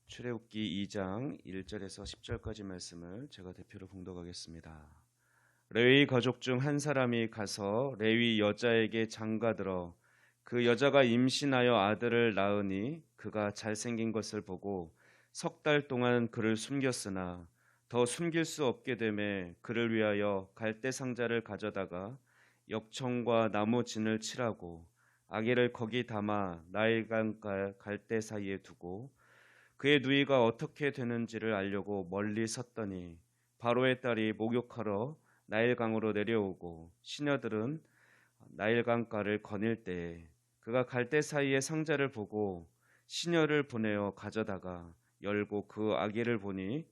출애굽기 2장 1절에서 10절까지 말씀을 제가 대표로 봉독하겠습니다. 레위 가족 중 한 사람이 가서 레위 여자에게 장가들어 그 여자가 임신하여 아들을 낳으니 그가 잘생긴 것을 보고 석 달 동안 그를 숨겼으나 더 숨길 수 없게 되매 그를 위하여 갈대 상자를 가져다가 역청과 나무 진을 칠하고 아기를 거기 담아 나일강가 갈대 사이에 두고 그의 누이가 어떻게 되는지를 알려고 멀리 섰더니 바로의 딸이 목욕하러 나일강으로 내려오고 시녀들은 나일강가를 거닐 때에 그가 갈대 사이에 상자를 보고 시녀를 보내어 가져다가 열고 그 아기를 보니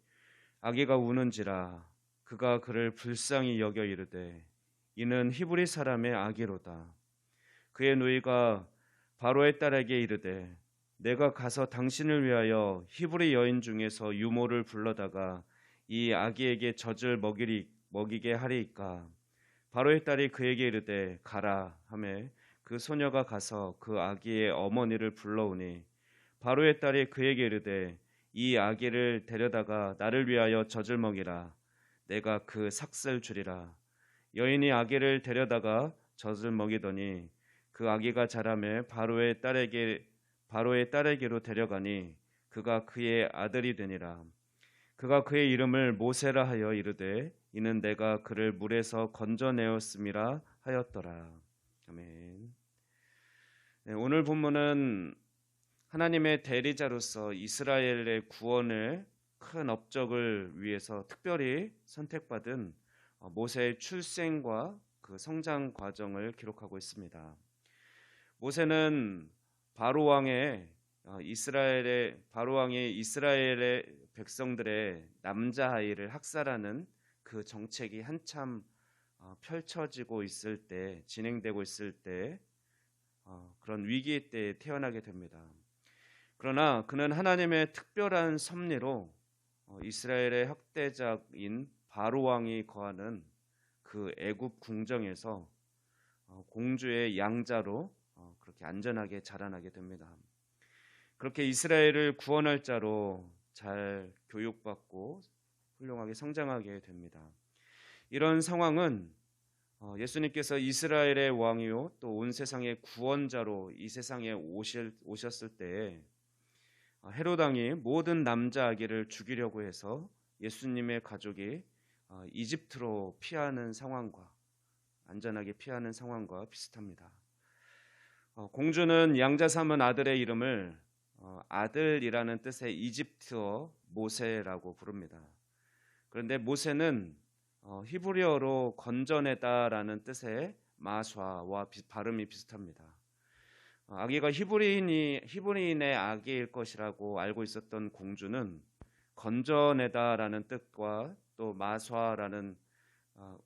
아기가 우는지라 그가 그를 불쌍히 여겨 이르되 이는 히브리 사람의 아기로다. 그의 누이가 바로의 딸에게 이르되 내가 가서 당신을 위하여 히브리 여인 중에서 유모를 불러다가 이 아기에게 젖을 먹이게 하리이까. 바로의 딸이 그에게 이르되 가라 하매 그 소녀가 가서 그 아기의 어머니를 불러오니 바로의 딸이 그에게 이르되 이 아기를 데려다가 나를 위하여 젖을 먹이라. 내가 그 삭슬 주리라. 여인이 아기를 데려다가 젖을 먹이더니 그 아기가 자라매 바로의 딸에게로 데려가니 그가 그의 아들이 되니라. 그가 그의 이름을 모세라 하여 이르되 이는 내가 그를 물에서 건져내었음이라 하였더라. 아멘. 네, 오늘 본문은 하나님의 대리자로서 이스라엘의 구원을 큰 업적을 위해서 특별히 선택받은 모세의 출생과 그 성장 과정을 기록하고 있습니다. 모세는 바로 왕의 이스라엘의 백성들의 남자아이를 학살하는 그 정책이 한참 펼쳐지고 있을 때, 진행되고 있을 때 그런 위기 때에 태어나게 됩니다. 그러나 그는 하나님의 특별한 섭리로 이스라엘의 학대자인 바로 왕이 거하는 그 애굽 궁정에서 공주의 양자로 그렇게 안전하게 자라나게 됩니다. 그렇게 이스라엘을 구원할 자로 잘 교육받고 훌륭하게 성장하게 됩니다. 이런 상황은 예수님께서 이스라엘의 왕이요 또 온 세상의 구원자로 이 세상에 오셨을 때에 헤롯 왕이 모든 남자 아기를 죽이려고 해서 예수님의 가족이 이집트로 피하는 상황과 안전하게 피하는 상황과 비슷합니다. 공주는 양자 삼은 아들의 이름을 아들이라는 뜻의 이집트어 모세라고 부릅니다. 그런데 모세는 히브리어로 건져내다라는 뜻의 마샤와 발음이 비슷합니다. 아기가 히브리인의 아기일 것이라고 알고 있었던 공주는 건져내다라는 뜻과 또 마샤라는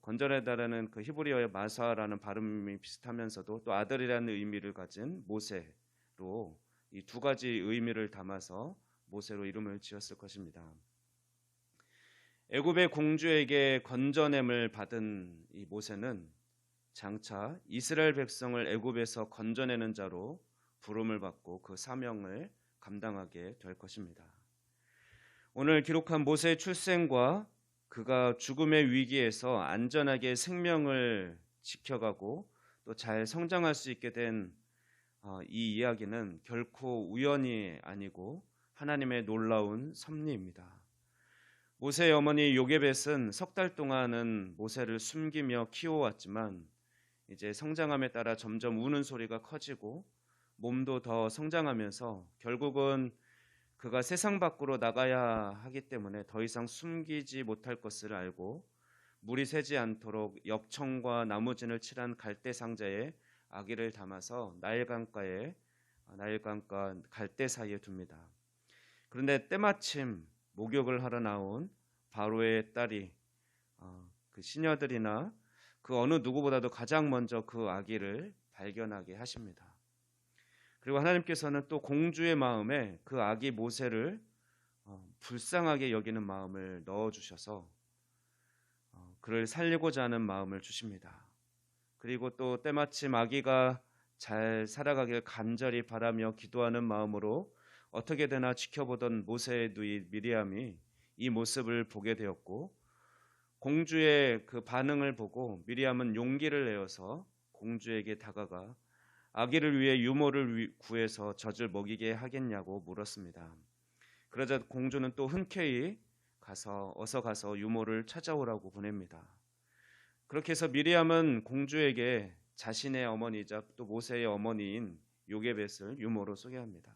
건져내다라는 그 히브리어의 마샤라는 발음이 비슷하면서도 또 아들이라는 의미를 가진 모세로 이 두 가지 의미를 담아서 모세로 이름을 지었을 것입니다. 애굽의 공주에게 건져냄을 받은 이 모세는 장차 이스라엘 백성을 애굽에서 건져내는 자로 부름을 받고 그 사명을 감당하게 될 것입니다. 오늘 기록한 모세의 출생과 그가 죽음의 위기에서 안전하게 생명을 지켜가고 또 잘 성장할 수 있게 된 이 이야기는 결코 우연이 아니고 하나님의 놀라운 섭리입니다. 모세의 어머니 요게벳은 석 달 동안은 모세를 숨기며 키워왔지만 이제 성장함에 따라 점점 우는 소리가 커지고 몸도 더 성장하면서 결국은 그가 세상 밖으로 나가야 하기 때문에 더 이상 숨기지 못할 것을 알고 물이 새지 않도록 역청과 나무진을 칠한 갈대 상자에 아기를 담아서 나일강가 갈대 사이에 둡니다. 그런데 때마침 목욕을 하러 나온 바로의 딸이 그 시녀들이나 그 어느 누구보다도 가장 먼저 그 아기를 발견하게 하십니다. 그리고 하나님께서는 또 공주의 마음에 그 아기 모세를 불쌍하게 여기는 마음을 넣어주셔서 그를 살리고자 하는 마음을 주십니다. 그리고 또 때마침 아기가 잘 살아가길 간절히 바라며 기도하는 마음으로 어떻게 되나 지켜보던 모세의 누이 미리암이 이 모습을 보게 되었고, 공주의 그 반응을 보고 미리암은 용기를 내어서 공주에게 다가가 아기를 위해 유모를 구해서 젖을 먹이게 하겠냐고 물었습니다. 그러자 공주는 또 흔쾌히 어서 가서 유모를 찾아오라고 보냅니다. 그렇게 해서 미리암은 공주에게 자신의 어머니이자 또 모세의 어머니인 요게벳을 유모로 소개합니다.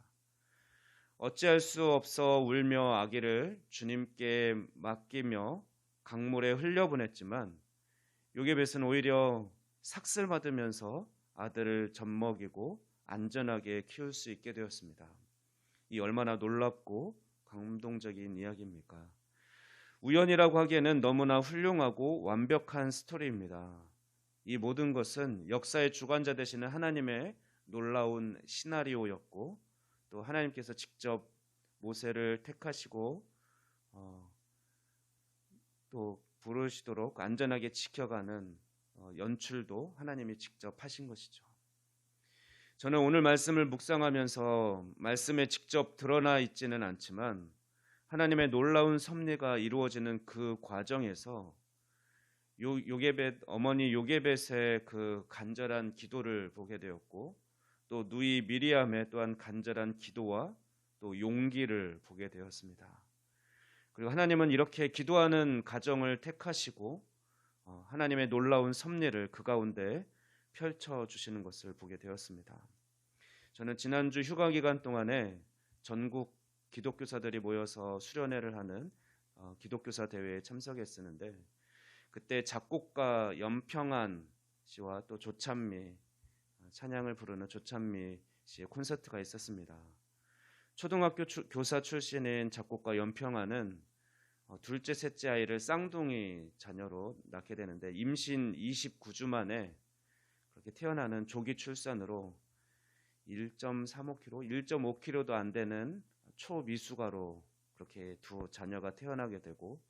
어찌할 수 없어 울며 아기를 주님께 맡기며 강물에 흘려보냈지만 요게벳은 오히려 삭슬 받으면서 아들을 젖먹이고 안전하게 키울 수 있게 되었습니다. 이 얼마나 놀랍고 감동적인 이야기입니까? 우연이라고 하기에는 너무나 훌륭하고 완벽한 스토리입니다. 이 모든 것은 역사의 주관자 되시는 하나님의 놀라운 시나리오였고, 또 하나님께서 직접 모세를 택하시고 또 부르시도록 안전하게 지켜가는 연출도 하나님이 직접 하신 것이죠. 저는 오늘 말씀을 묵상하면서 말씀에 직접 드러나 있지는 않지만 하나님의 놀라운 섭리가 이루어지는 그 과정에서 요게벳 어머니 요게벳의 그 간절한 기도를 보게 되었고, 또 누이 미리암의 또한 간절한 기도와 또 용기를 보게 되었습니다. 그리고 하나님은 이렇게 기도하는 가정을 택하시고 하나님의 놀라운 섭리를 그 가운데 펼쳐 주시는 것을 보게 되었습니다. 저는 지난주 휴가 기간 동안에 전국 기독교사들이 모여서 수련회를 하는 기독교사 대회에 참석했었는데, 그때 작곡가 연평안 씨와 또 조찬미, 찬양을 부르는 조찬미 씨의 콘서트가 있었습니다. 초등학교 교사 출신인 작곡가 연평안은 둘째, 셋째 아이를 쌍둥이 자녀로 낳게 되는데 임신 29주 만에 그렇게 태어나는 조기 출산으로 1.35kg, 1.5kg도 안 되는 초미숙아로 그렇게 두 자녀가 태어나게 되고,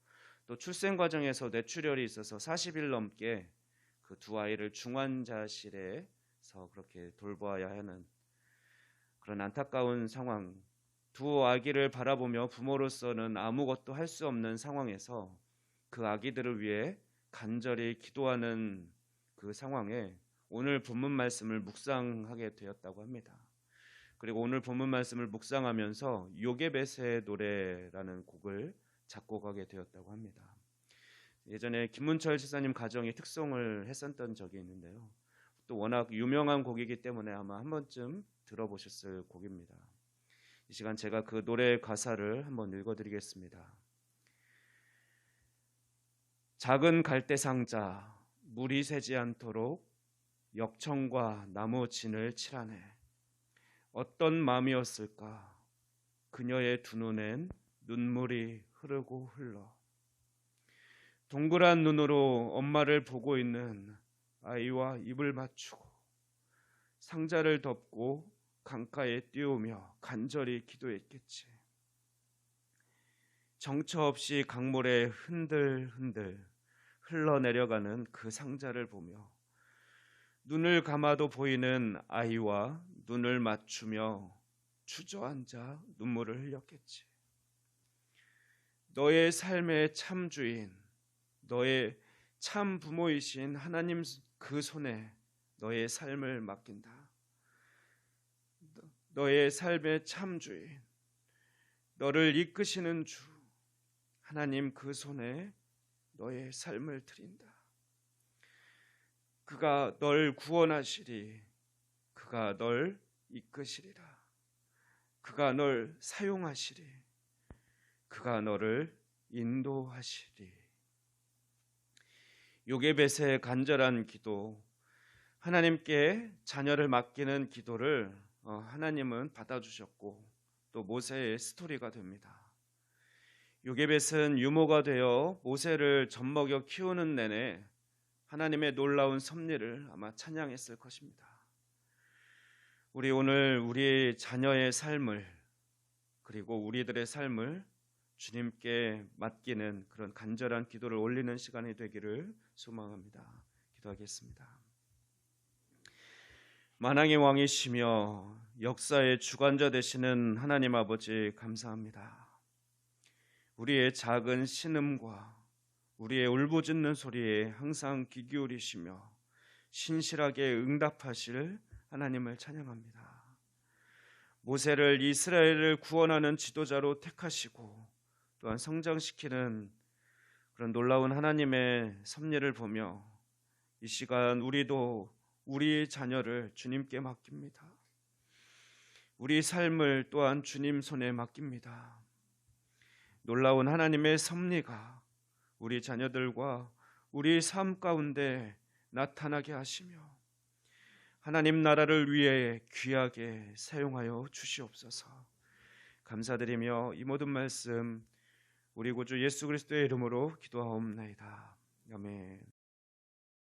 또 출생 과정에서 뇌출혈이 있어서 40일 넘게 그 두 아이를 중환자실에서 그렇게 돌보아야 하는 그런 안타까운 상황, 두 아기를 바라보며 부모로서는 아무것도 할 수 없는 상황에서 그 아기들을 위해 간절히 기도하는 그 상황에 오늘 본문 말씀을 묵상하게 되었다고 합니다. 그리고 오늘 본문 말씀을 묵상하면서 요게벳의 노래라는 곡을 작곡하게 되었다고 합니다. 예전에 김문철 지사님 가정이 특송을 했었던 적이 있는데요. 또 워낙 유명한 곡이기 때문에 아마 한 번쯤 들어보셨을 곡입니다. 이 시간 제가 그 노래 가사를 한번 읽어드리겠습니다. 작은 갈대 상자, 물이 새지 않도록 역청과 나무 진을 칠하네. 어떤 마음이었을까? 그녀의 두 눈엔 눈물이 흐르고 흘러. 동그란 눈으로 엄마를 보고 있는 아이와 입을 맞추고 상자를 덮고 강가에 뛰어오며 간절히 기도했겠지. 정처 없이 강물에 흔들흔들 흘러내려가는 그 상자를 보며 눈을 감아도 보이는 아이와 눈을 맞추며 주저앉아 눈물을 흘렸겠지. 너의 삶의 참 주인, 너의 참 부모이신 하나님 그 손에 너의 삶을 맡긴다. 너의 삶의 참 주인, 너를 이끄시는 주 하나님 그 손에 너의 삶을 드린다. 그가 널 구원하시리. 그가 널 이끄시리라. 그가 널 사용하시리. 그가 너를 인도하시리. 요게벳의 간절한 기도, 하나님께 자녀를 맡기는 기도를 하나님은 받아주셨고 또 모세의 스토리가 됩니다. 요게벳은 유모가 되어 모세를 젖먹여 키우는 내내 하나님의 놀라운 섭리를 아마 찬양했을 것입니다. 우리 오늘 우리 자녀의 삶을 그리고 우리들의 삶을 주님께 맡기는 그런 간절한 기도를 올리는 시간이 되기를 소망합니다. 기도하겠습니다. 만왕의 왕이시며 역사의 주관자 되시는 하나님 아버지 감사합니다. 우리의 작은 신음과 우리의 울부짖는 소리에 항상 귀 기울이시며 신실하게 응답하실 하나님을 찬양합니다. 모세를 이스라엘을 구원하는 지도자로 택하시고 또한 성장시키는 그런 놀라운 하나님의 섭리를 보며 이 시간 우리도 우리 자녀를 주님께 맡깁니다. 우리 삶을 또한 주님 손에 맡깁니다. 놀라운 하나님의 섭리가 우리 자녀들과 우리 삶 가운데 나타나게 하시며 하나님 나라를 위해 귀하게 사용하여 주시옵소서. 감사드리며 이 모든 말씀 우리 구주 예수 그리스도의 이름으로 기도하옵나이다. 아멘.